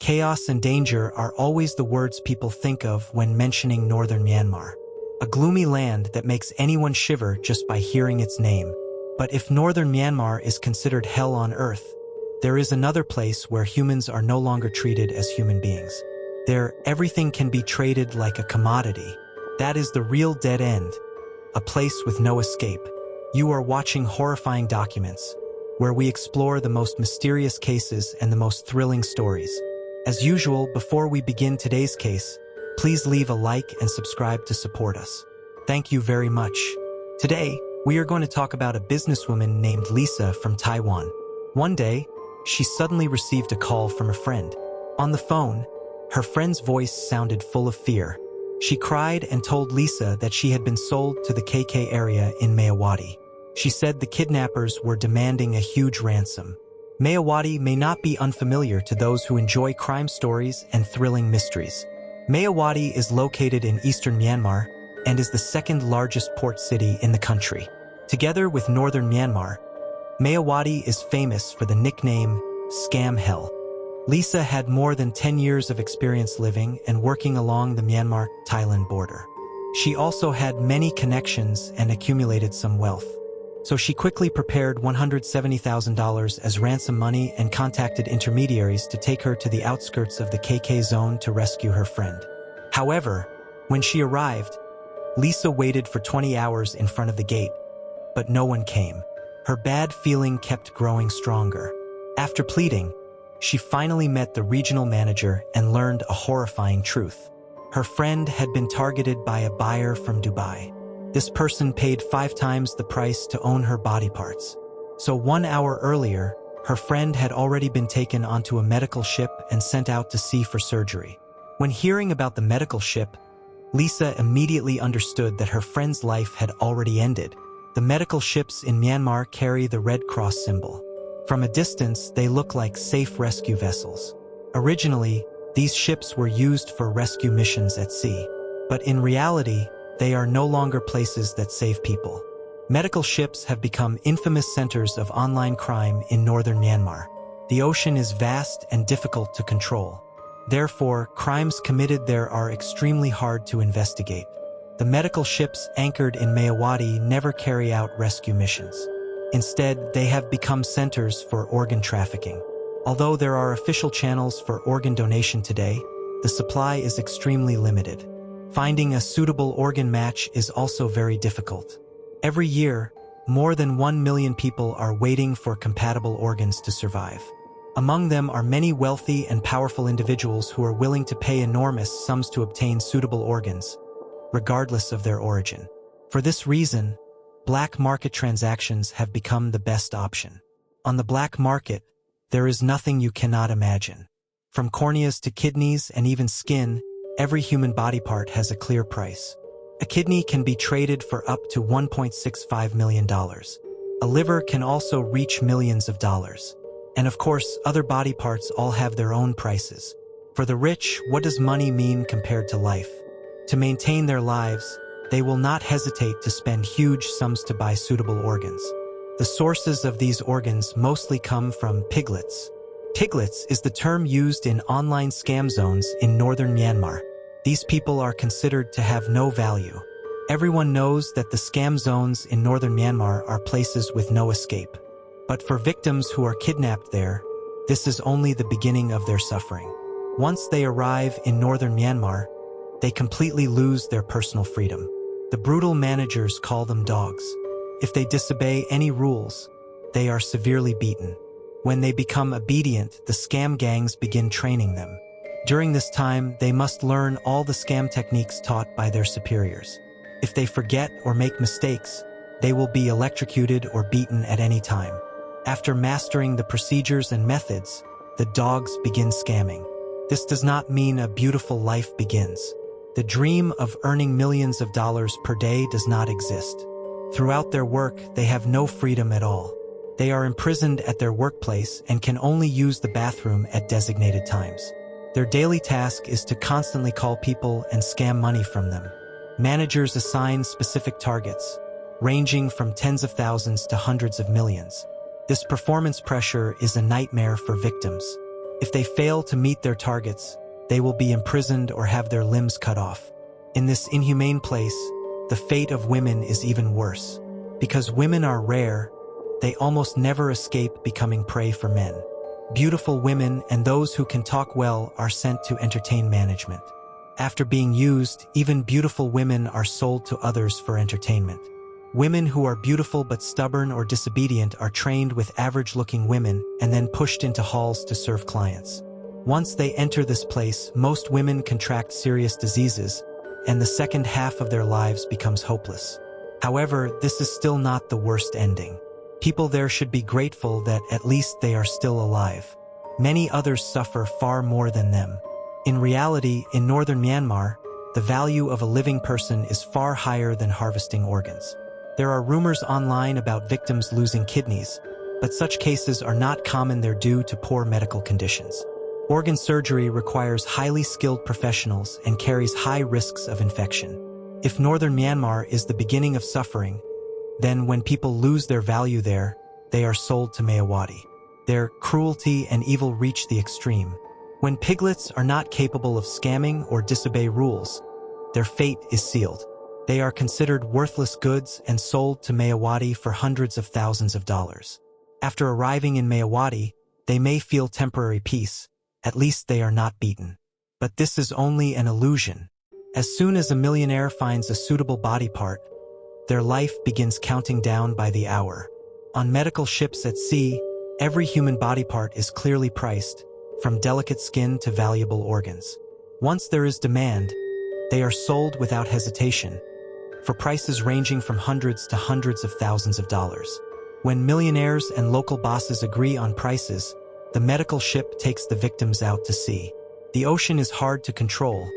Chaos and danger are always the words people think of when mentioning northern Myanmar. A gloomy land that makes anyone shiver just by hearing its name. But if northern Myanmar is considered hell on earth, there is another place where humans are no longer treated as human beings. There, everything can be traded like a commodity. That is the real dead end, a place with no escape. You are watching Horrifying Documents, where we explore the most mysterious cases and the most thrilling stories. As usual, before we begin today's case, please leave a like and subscribe to support us. Thank you very much. Today, we are going to talk about a businesswoman named Lisa from Taiwan. One day, she suddenly received a call from a friend. On the phone, her friend's voice sounded full of fear. She cried and told Lisa that she had been sold to the KK area in Myanmar. She said the kidnappers were demanding a huge ransom. Myanmar may not be unfamiliar to those who enjoy crime stories and thrilling mysteries. Myanmar is located in eastern Myanmar and is the second largest port city in the country. Together with northern Myanmar, Myanmar is famous for the nickname Scam Hell. Lisa had more than 10 years of experience living and working along the Myanmar-Thailand border. She also had many connections and accumulated some wealth. So she quickly prepared $170,000 as ransom money and contacted intermediaries to take her to the outskirts of the KK zone to rescue her friend. However, when she arrived, Lisa waited for 20 hours in front of the gate, but no one came. Her bad feeling kept growing stronger. After pleading, she finally met the regional manager and learned a horrifying truth. Her friend had been targeted by a buyer from Dubai. This person paid 5 times the price to own her body parts. So 1 hour earlier, her friend had already been taken onto a medical ship and sent out to sea for surgery. When hearing about the medical ship, Lisa immediately understood that her friend's life had already ended. The medical ships in Myanmar carry the Red Cross symbol. From a distance, they look like safe rescue vessels. Originally, these ships were used for rescue missions at sea. But in reality, they are no longer places that save people. Medical ships have become infamous centers of online crime in northern Myanmar. The ocean is vast and difficult to control. Therefore, crimes committed there are extremely hard to investigate. The medical ships anchored in Myanmar never carry out rescue missions. Instead, they have become centers for organ trafficking. Although there are official channels for organ donation today, the supply is extremely limited. Finding a suitable organ match is also very difficult. Every year, more than 1 million people are waiting for compatible organs to survive. Among them are many wealthy and powerful individuals who are willing to pay enormous sums to obtain suitable organs, regardless of their origin. For this reason, black market transactions have become the best option. On the black market, there is nothing you cannot imagine. From corneas to kidneys and even skin, every human body part has a clear price. A kidney can be traded for up to $1.65 million. A liver can also reach millions of dollars. And of course, other body parts all have their own prices. For the rich, what does money mean compared to life? To maintain their lives, they will not hesitate to spend huge sums to buy suitable organs. The sources of these organs mostly come from piglets. Piglets is the term used in online scam zones in northern Myanmar. These people are considered to have no value. Everyone knows that the scam zones in northern Myanmar are places with no escape. But for victims who are kidnapped there, this is only the beginning of their suffering. Once they arrive in northern Myanmar, they completely lose their personal freedom. The brutal managers call them dogs. If they disobey any rules, they are severely beaten. When they become obedient, the scam gangs begin training them. During this time, they must learn all the scam techniques taught by their superiors. If they forget or make mistakes, they will be electrocuted or beaten at any time. After mastering the procedures and methods, the dogs begin scamming. This does not mean a beautiful life begins. The dream of earning millions of dollars per day does not exist. Throughout their work, they have no freedom at all. They are imprisoned at their workplace and can only use the bathroom at designated times. Their daily task is to constantly call people and scam money from them. Managers assign specific targets, ranging from tens of thousands to hundreds of millions. This performance pressure is a nightmare for victims. If they fail to meet their targets, they will be imprisoned or have their limbs cut off. In this inhumane place, the fate of women is even worse. Because women are rare, they almost never escape becoming prey for men. Beautiful women and those who can talk well are sent to entertain management. After being used, even beautiful women are sold to others for entertainment. Women who are beautiful but stubborn or disobedient are trained with average-looking women and then pushed into halls to serve clients. Once they enter this place, most women contract serious diseases, and the second half of their lives becomes hopeless. However, this is still not the worst ending. People there should be grateful that at least they are still alive. Many others suffer far more than them. In reality, in northern Myanmar, the value of a living person is far higher than harvesting organs. There are rumors online about victims losing kidneys, but such cases are not common. They're due to poor medical conditions. Organ surgery requires highly skilled professionals and carries high risks of infection. If northern Myanmar is the beginning of suffering, then when people lose their value there, they are sold to Mayawati. Their cruelty and evil reach the extreme. When piglets are not capable of scamming or disobey rules, their fate is sealed. They are considered worthless goods and sold to Mayawati for hundreds of thousands of dollars. After arriving in Mayawati, they may feel temporary peace. At least they are not beaten. But this is only an illusion. As soon as a millionaire finds a suitable body part, their life begins counting down by the hour. On medical ships at sea, every human body part is clearly priced, from delicate skin to valuable organs. Once there is demand, they are sold without hesitation, for prices ranging from hundreds to hundreds of thousands of dollars. When millionaires and local bosses agree on prices, the medical ship takes the victims out to sea. The ocean is hard to control,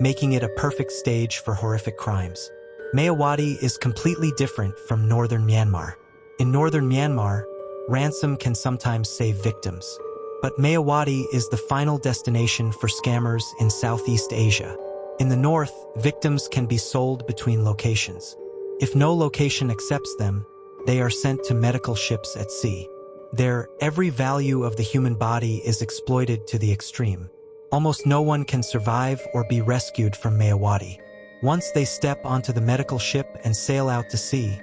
making it a perfect stage for horrific crimes. Mayawati is completely different from northern Myanmar. In northern Myanmar, ransom can sometimes save victims. But Mayawati is the final destination for scammers in Southeast Asia. In the north, victims can be sold between locations. If no location accepts them, they are sent to medical ships at sea. There, every value of the human body is exploited to the extreme. Almost no one can survive or be rescued from Mayawati. Once they step onto the medical ship and sail out to sea,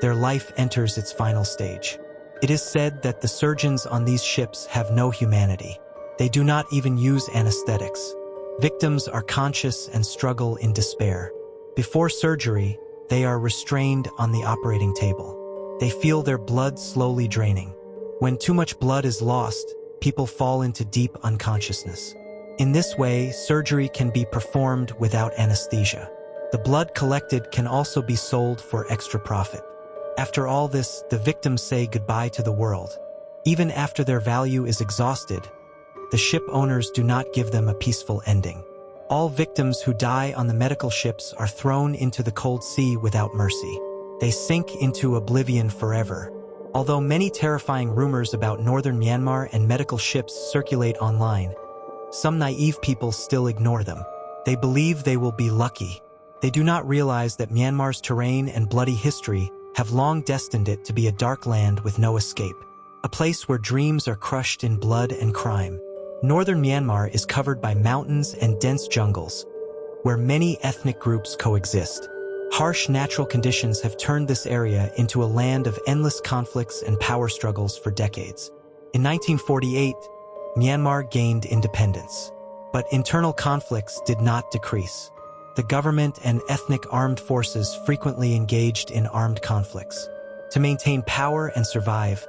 their life enters its final stage. It is said that the surgeons on these ships have no humanity. They do not even use anesthetics. Victims are conscious and struggle in despair. Before surgery, they are restrained on the operating table. They feel their blood slowly draining. When too much blood is lost, people fall into deep unconsciousness. In this way, surgery can be performed without anesthesia. The blood collected can also be sold for extra profit. After all this, the victims say goodbye to the world. Even after their value is exhausted, the ship owners do not give them a peaceful ending. All victims who die on the medical ships are thrown into the cold sea without mercy. They sink into oblivion forever. Although many terrifying rumors about northern Myanmar and medical ships circulate online, some naive people still ignore them. They believe they will be lucky. They do not realize that Myanmar's terrain and bloody history have long destined it to be a dark land with no escape, a place where dreams are crushed in blood and crime. Northern Myanmar is covered by mountains and dense jungles, where many ethnic groups coexist. Harsh natural conditions have turned this area into a land of endless conflicts and power struggles for decades. In 1948, Myanmar gained independence, but internal conflicts did not decrease. The government and ethnic armed forces frequently engaged in armed conflicts. To maintain power and survive,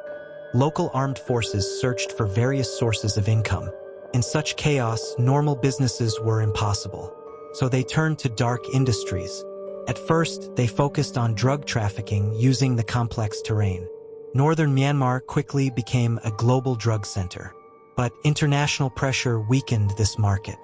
local armed forces searched for various sources of income. In such chaos, normal businesses were impossible, so they turned to dark industries. At first, they focused on drug trafficking using the complex terrain. Northern Myanmar quickly became a global drug center, but international pressure weakened this market.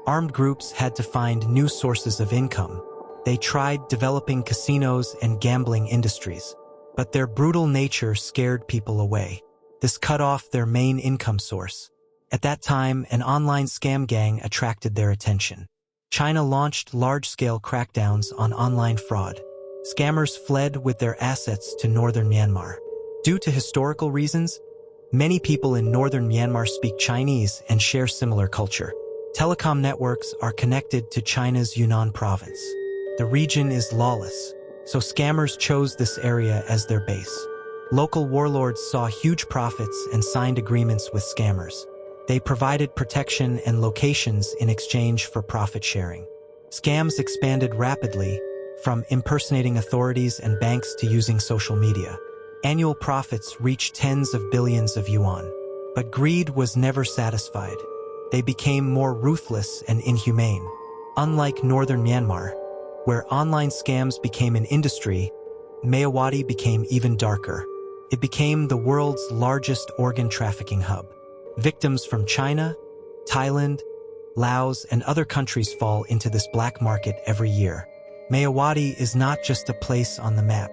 Armed groups had to find new sources of income. They tried developing casinos and gambling industries, but their brutal nature scared people away. This cut off their main income source. At that time, an online scam gang attracted their attention. China launched large-scale crackdowns on online fraud. Scammers fled with their assets to northern Myanmar. Due to historical reasons, Many people in northern Myanmar speak Chinese and share similar culture. Telecom networks are connected to China's Yunnan province. The region is lawless, so scammers chose this area as their base. Local warlords saw huge profits and signed agreements with scammers. They provided protection and locations in exchange for profit sharing. Scams expanded rapidly, from impersonating authorities and banks to using social media. Annual profits reached tens of billions of yuan. But greed was never satisfied. They became more ruthless and inhumane. Unlike northern Myanmar, where online scams became an industry, Myanmar became even darker. It became the world's largest organ trafficking hub. Victims from China, Thailand, Laos, and other countries fall into this black market every year. Myanmar is not just a place on the map.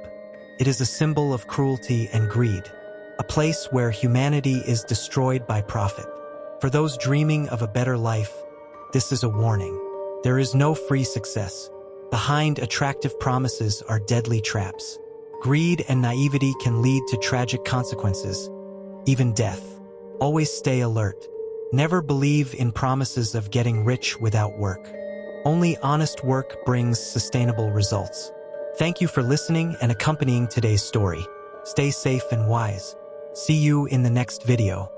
It is a symbol of cruelty and greed, a place where humanity is destroyed by profit. For those dreaming of a better life, this is a warning. There is no free success. Behind attractive promises are deadly traps. Greed and naivety can lead to tragic consequences, even death. Always stay alert. Never believe in promises of getting rich without work. Only honest work brings sustainable results. Thank you for listening and accompanying today's story. Stay safe and wise. See you in the next video.